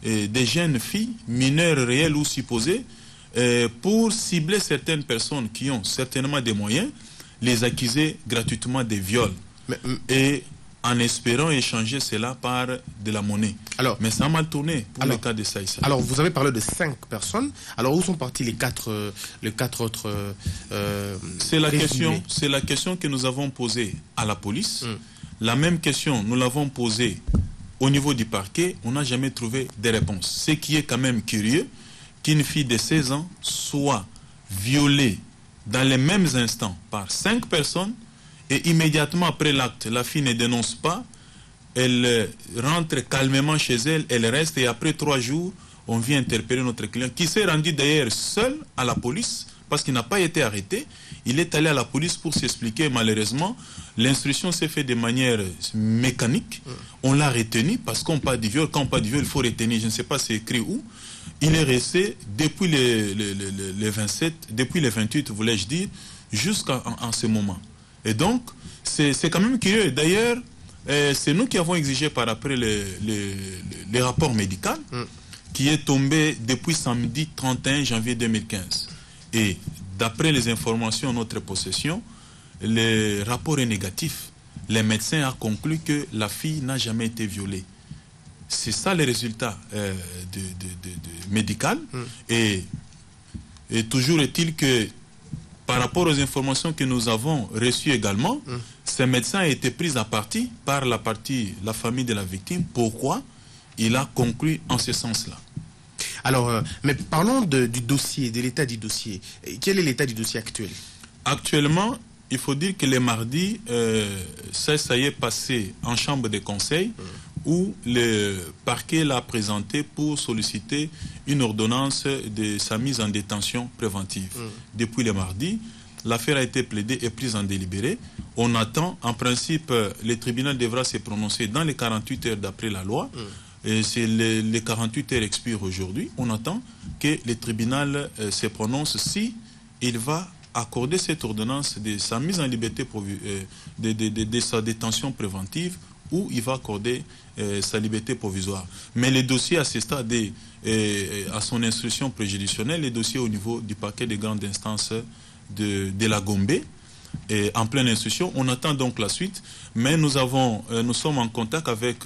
des jeunes filles, mineures réelles ou supposées, pour cibler certaines personnes qui ont certainement des moyens, les accuser gratuitement des viols. Et en espérant échanger cela par de la monnaie. Alors, mais ça a mal tourné pour le cas de Saï Saï. Alors, vous avez parlé de 5 personnes. Alors, où sont partis les quatre autres c'est la question que nous avons posée à la police. La même question, nous l'avons posée au niveau du parquet. On n'a jamais trouvé de réponse. Ce qui est quand même curieux, qu'une fille de 16 ans soit violée dans les mêmes instants par 5 personnes. Et immédiatement après l'acte, la fille ne dénonce pas, elle rentre calmement chez elle, elle reste et après 3 jours, on vient interpeller notre client qui s'est rendu d'ailleurs seul à la police parce qu'il n'a pas été arrêté. Il est allé à la police pour s'expliquer. Malheureusement, l'instruction s'est faite de manière mécanique. On l'a retenu parce qu'on parle du viol. Quand on parle du viol, il faut retenir. Je ne sais pas c'est écrit où. Il est resté depuis les 27, depuis les 28, voulais-je dire, jusqu'à ce moment. Et donc, c'est quand même curieux. D'ailleurs, c'est nous qui avons exigé par après les rapports médicaux qui est tombé depuis samedi 31 janvier 2015. Et d'après les informations en notre possession, le rapport est négatif. Les médecins ont conclu que la fille n'a jamais été violée. C'est ça le résultat médical. Et toujours est-il que par rapport aux informations que nous avons reçues également, ces médecins ont été pris à partie par la famille de la victime. Pourquoi il a conclu en ce sens-là? Alors, mais parlons du dossier, de l'état du dossier. Quel est l'état du dossier actuel? Actuellement, il faut dire que le mardi, ça y est passé en chambre de conseil où le parquet l'a présenté pour solliciter une ordonnance de sa mise en détention préventive. Depuis le mardi, l'affaire a été plaidée et prise en délibéré. On attend, en principe, le tribunal devra se prononcer dans les 48 heures d'après la loi. Et les 48 heures expirent aujourd'hui. On attend que le tribunal se prononce si il va accorder cette ordonnance de sa mise en liberté, de sa détention préventive, ou il va accorder sa liberté provisoire. Mais les dossiers à ce stade, à son instruction préjudicielle, les dossiers au niveau du parquet de grande instance de la Gombe, en pleine instruction, on attend donc la suite. Mais nous sommes en contact avec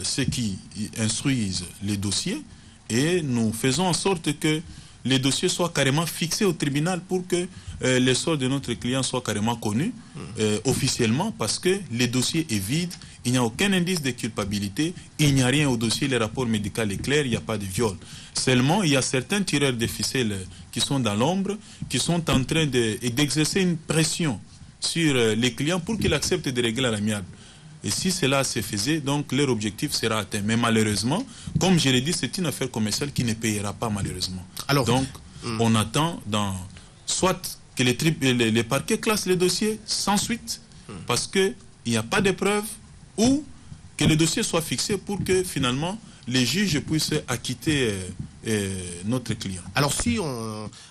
ceux qui instruisent les dossiers et nous faisons en sorte que les dossiers soient carrément fixés au tribunal pour que le sort de notre client soit carrément connu officiellement, parce que le dossier est vide, il n'y a aucun indice de culpabilité, il n'y a rien au dossier, le rapport médical est clair, il n'y a pas de viol. Seulement, il y a certains tireurs de ficelles qui sont dans l'ombre, qui sont en train d'exercer une pression sur les clients pour qu'ils acceptent de régler à l'amiable. Et si cela se faisait, donc leur objectif sera atteint. Mais malheureusement, comme je l'ai dit, c'est une affaire commerciale qui ne payera pas malheureusement. Alors, donc, on attend soit que les parquets classent les dossiers sans suite, parce qu'il n'y a pas de preuves, ou que le dossier soit fixé pour que finalement les juges puissent acquitter notre client. Alors si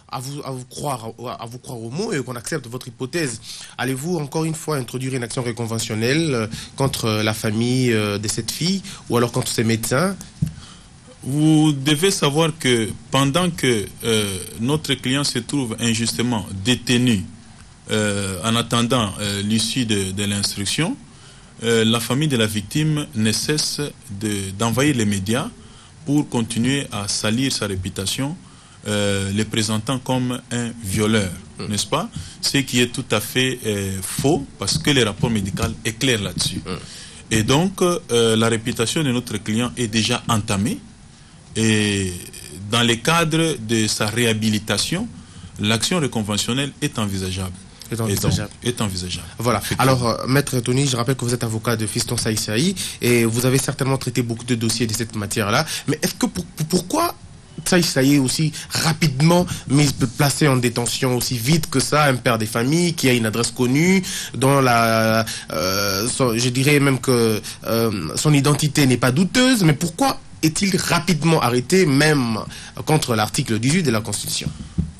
à vous croire au mot et qu'on accepte votre hypothèse, allez-vous encore une fois introduire une action réconventionnelle contre la famille de cette fille ou alors contre ses médecins? Vous devez savoir que pendant que notre client se trouve injustement détenu en attendant l'issue de l'instruction, la famille de la victime ne cesse d'envahir les médias pour continuer à salir sa réputation, le présentant comme un violeur, n'est-ce pas? Ce qui est tout à fait faux, parce que le rapport médical est clair là-dessus. Et donc, la réputation de notre client est déjà entamée. Et dans le cadre de sa réhabilitation, l'action réconventionnelle est envisageable. Est envisageable. Voilà. Alors, Maître Tony, je rappelle que vous êtes avocat de Fiston Saï Saï et vous avez certainement traité beaucoup de dossiers de cette matière-là. Mais est-ce que pourquoi Saï Saï est aussi rapidement placé en détention aussi vite que ça, un père des familles qui a une adresse connue, dont je dirais même que son identité n'est pas douteuse, mais pourquoi est-il rapidement arrêté, même contre l'article 18 de la Constitution?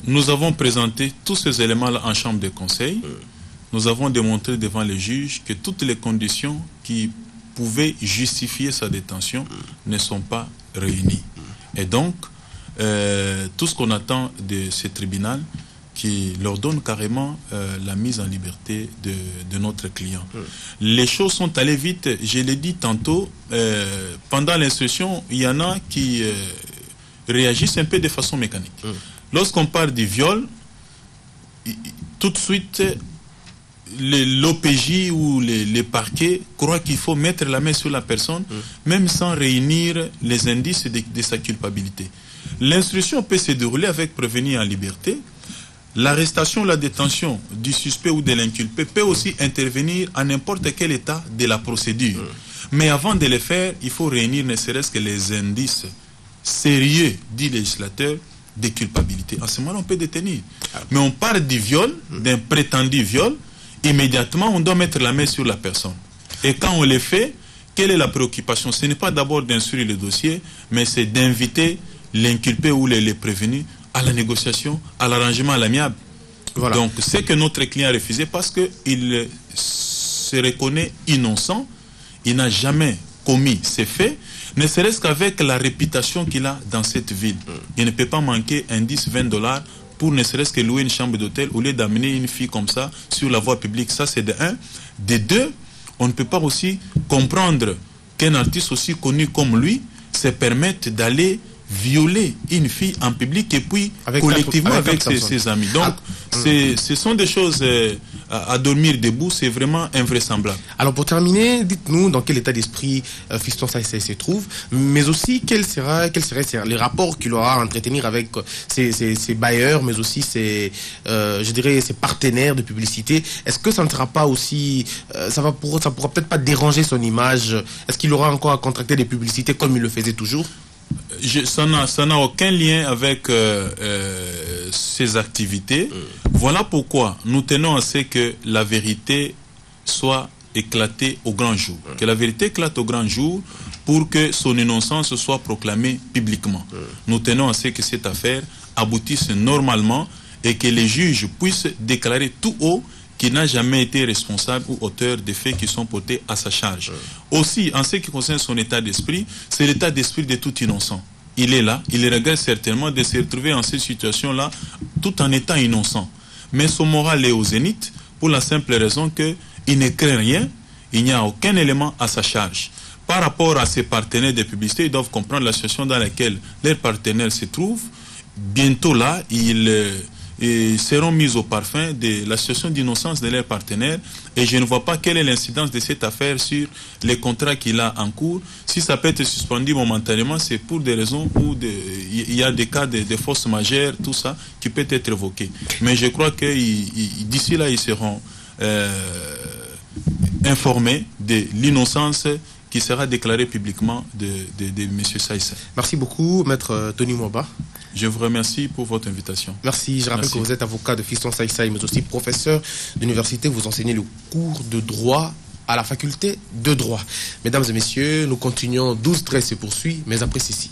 Nous avons présenté tous ces éléments-là en chambre de conseil. Nous avons démontré devant les juges que toutes les conditions qui pouvaient justifier sa détention ne sont pas réunis. Et donc, tout ce qu'on attend de ce tribunal, qui leur donne carrément la mise en liberté de notre client. Les choses sont allées vite, je l'ai dit tantôt, pendant l'instruction, il y en a qui réagissent un peu de façon mécanique. Lorsqu'on parle du viol, tout de suite, l'OPJ ou les parquets croient qu'il faut mettre la main sur la personne, même sans réunir les indices de sa culpabilité. L'instruction peut se dérouler avec prévenu en liberté. L'arrestation, la détention du suspect ou de l'inculpé peut aussi intervenir à n'importe quel état de la procédure. Mais avant de le faire, il faut réunir ne serait-ce que les indices sérieux, dit le législateur, de culpabilité. En ce moment, on peut détenir. Mais on parle du viol, d'un prétendu viol, immédiatement, on doit mettre la main sur la personne. Et quand on le fait, quelle est la préoccupation? Ce n'est pas d'abord d'instruire le dossier, mais c'est d'inviter l'inculpé ou les prévenus à la négociation, à l'arrangement, à l'amiable. Voilà. Donc, c'est que notre client a refusé parce qu'il se reconnaît innocent, il n'a jamais commis ces faits, ne serait-ce qu'avec la réputation qu'il a dans cette ville. Il ne peut pas manquer un 10-20 $ pour ne serait-ce que louer une chambre d'hôtel au lieu d'amener une fille comme ça sur la voie publique. Ça, c'est de un. De deux, on ne peut pas aussi comprendre qu'un artiste aussi connu comme lui se permette d'aller violer une fille en public et puis collectivement avec ses amis. Donc, ce sont des choses à dormir debout, c'est vraiment invraisemblable. Alors, pour terminer, dites-nous dans quel état d'esprit Fiston Saïsaï se trouve, mais aussi quels seraient les rapports qu'il aura à entretenir avec ses bailleurs, mais aussi ses partenaires de publicité. Est-ce que ça ne sera pas aussi, ça pourra peut-être pas déranger son image? Est-ce qu'il aura encore à contracter des publicités comme il le faisait toujours? Ça n'a aucun lien avec ces activités. Voilà pourquoi nous tenons à ce que la vérité soit éclatée au grand jour. Que la vérité éclate au grand jour pour que son innocence soit proclamée publiquement. Nous tenons à ce que cette affaire aboutisse normalement et que les juges puissent déclarer tout haut qu'il n'a jamais été responsable ou auteur des faits qui sont portés à sa charge. Aussi, en ce qui concerne son état d'esprit, c'est l'état d'esprit de tout innocent. Il est là, il regrette certainement de se retrouver en cette situation-là, tout en étant innocent. Mais son moral est au zénith, pour la simple raison qu'il ne craint rien, il n'y a aucun élément à sa charge. Par rapport à ses partenaires de publicité, ils doivent comprendre la situation dans laquelle leurs partenaires se trouvent. Bientôt là, ils seront mis au parfum de la situation d'innocence de leurs partenaires et je ne vois pas quelle est l'incidence de cette affaire sur les contrats qu'il a en cours. Si ça peut être suspendu momentanément, c'est pour des raisons où il y a des cas de force majeure, tout ça, qui peut être évoqué. Mais je crois que d'ici là, ils seront informés de l'innocence qui sera déclarée publiquement de M. Saïsaï. Merci beaucoup, Maître Tony Mwaba. Je vous remercie pour votre invitation. Merci. Je rappelle que vous êtes avocat de Fiston Saïsaï, mais aussi professeur d'université. Vous enseignez le cours de droit à la faculté de droit. Mesdames et messieurs, nous continuons. 12-13 se poursuit, mais après ceci.